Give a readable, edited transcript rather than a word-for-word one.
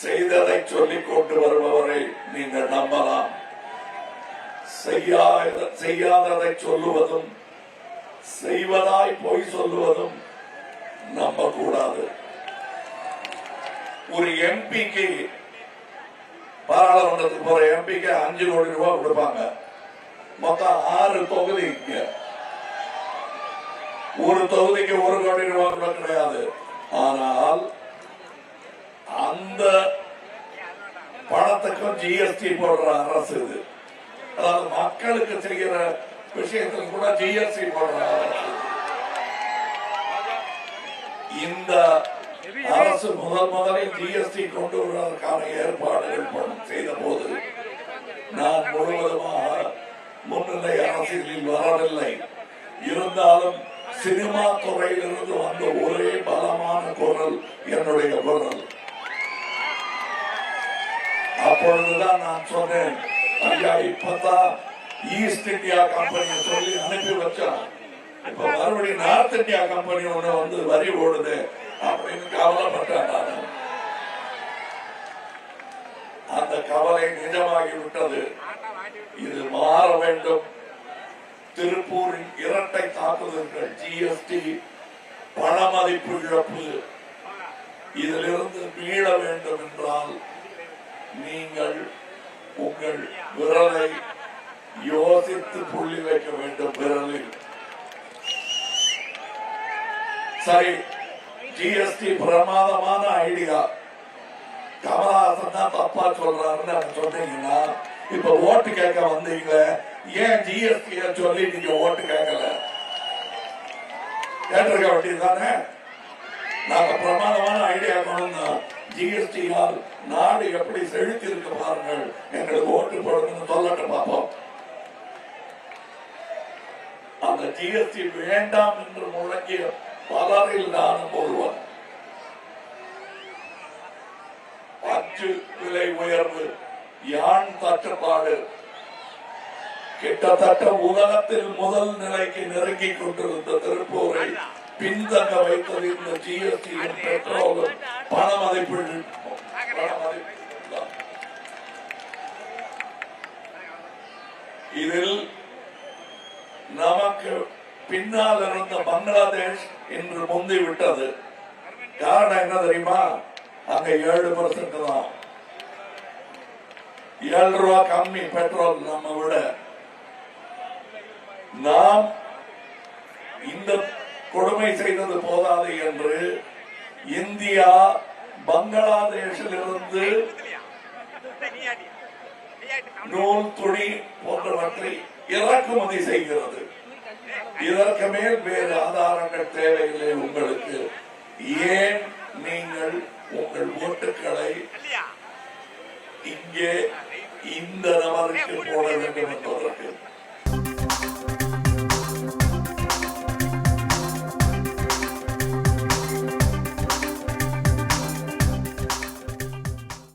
செய்ததை சொல்லிக் கொண்டு வருபவரை நீங்கள் நம்பலாம். செய்யாததை சொல்லுவதும் செய்வதாய் பொய் சொல்லுவதும் நம்பக்கூடாது. ஒரு எம்பிக்கு பாராளுமன்றத்துக்கு போற எம்பிக்கு 5 கோடி ரூபாய் கொடுப்பாங்க. மொத்தம் 6 தொகுதி. ஒரு தொகுதிக்கு 1 கோடி ரூபாய் கூட கிடையாது. ஆனால் அந்த பணத்துக்கும் ஜிஎஸ்டி போடுற அரசு இது. அதாவது மக்களுக்கு செய்கிற விஷயத்தில் கூட ஜிஎஸ்டி போடுற அரசு. இந்த அரசு முதலில் ஜிஎஸ்டி கொண்டு வருவதற்கான ஏற்பாடுகள் செய்த போது நான் முழுவதுமாக முன்னிலை அரசியலில் வரவில்லை. இருந்தாலும் சினிமா துறையிலிருந்து வந்த ஒரே பலமான குரல் என்னுடைய குரல். அப்பொழுதுதான் நான் சொன்னேன், ஐயா இப்பதான் ஈஸ்ட் இந்தியா கம்பெனி சொல்லி அனுப்பி வச்சான், இப்ப மறுபடியும் நார்த் இந்தியா கம்பெனி ஒண்ணு வந்து வரி ஓடுது அப்படின்னு கவலைப்பட்டேன். நான் அந்த கவலை நிஜமாகிவிட்டது. இது மாற வேண்டும். திருப்பூரின் இரட்டை தாக்குதல்கள், ஜிஎஸ்டி, பணமதிப்பு இழப்பு, இதிலிருந்து மீள வேண்டும் என்றால் நீங்கள் உங்கள் விரலை யோசித்து புள்ளி வைக்க வேண்டும். விரலில் சரி, ஜிஎஸ்டி பிரமாதமான ஐடியா, கமலஹாசன் தான் தப்பா சொல்றாருன்னு சொன்னீங்கன்னா இப்ப ஓட்டு கேட்க வந்தீங்க, ஏன் ஜிஎஸ்டி சொல்லி நீங்க ஓட்டு கேட்கல? கேட்டிருக்க வேண்டியதுதானே. நாங்க பிரமாதமான ஐடியா கொண்டு ஜிஎஸ்டியால் நாடு எப்படி செழித்து இருக்கு பாருங்கள், எங்களுக்கு ஓட்டு போடுங்கன்னு சொல்லட்டு பார்ப்போம். அந்த ஜிஎஸ்டி வேண்டாம் என்று முழங்கிய பலரில் நானும் ஒருவன். அச்சு விலை உயர்வு, யான் தட்டுப்பாடு கிட்டத்தட்ட உலகத்தில் முதல் நிலைக்கு நெருங்கிக் கொண்டிருந்த திருப்பூரை பின்தங்க வைத்தது இந்த ஜிஎஸ்டியும் பெட்ரோலும் பண மதிப்பு. இதில் நமக்கு பின்னால் இருந்த பங்களாதேஷ் இன்று முந்தி விட்டது. காரணம் என்ன தெரியுமா? அங்க 7% தான், 7 ரூபாய் கம்மி பெட்ரோல் நம்ம விட. நாம் இந்த கொடுமை செய்தது போதாது என்று இந்தியா பங்களாதேஷில் இருந்து நூல், துணி போன்றவற்றை இறக்குமதி செய்கிறது. இதற்கு மேல் வேறு ஆதாரங்கள் தேவையில்லை உங்களுக்கு. ஏன் நீங்கள் உங்கள் ஓட்டுக்களை இங்கே இந்த நபருக்கு போட வேண்டும் என்பதற்கு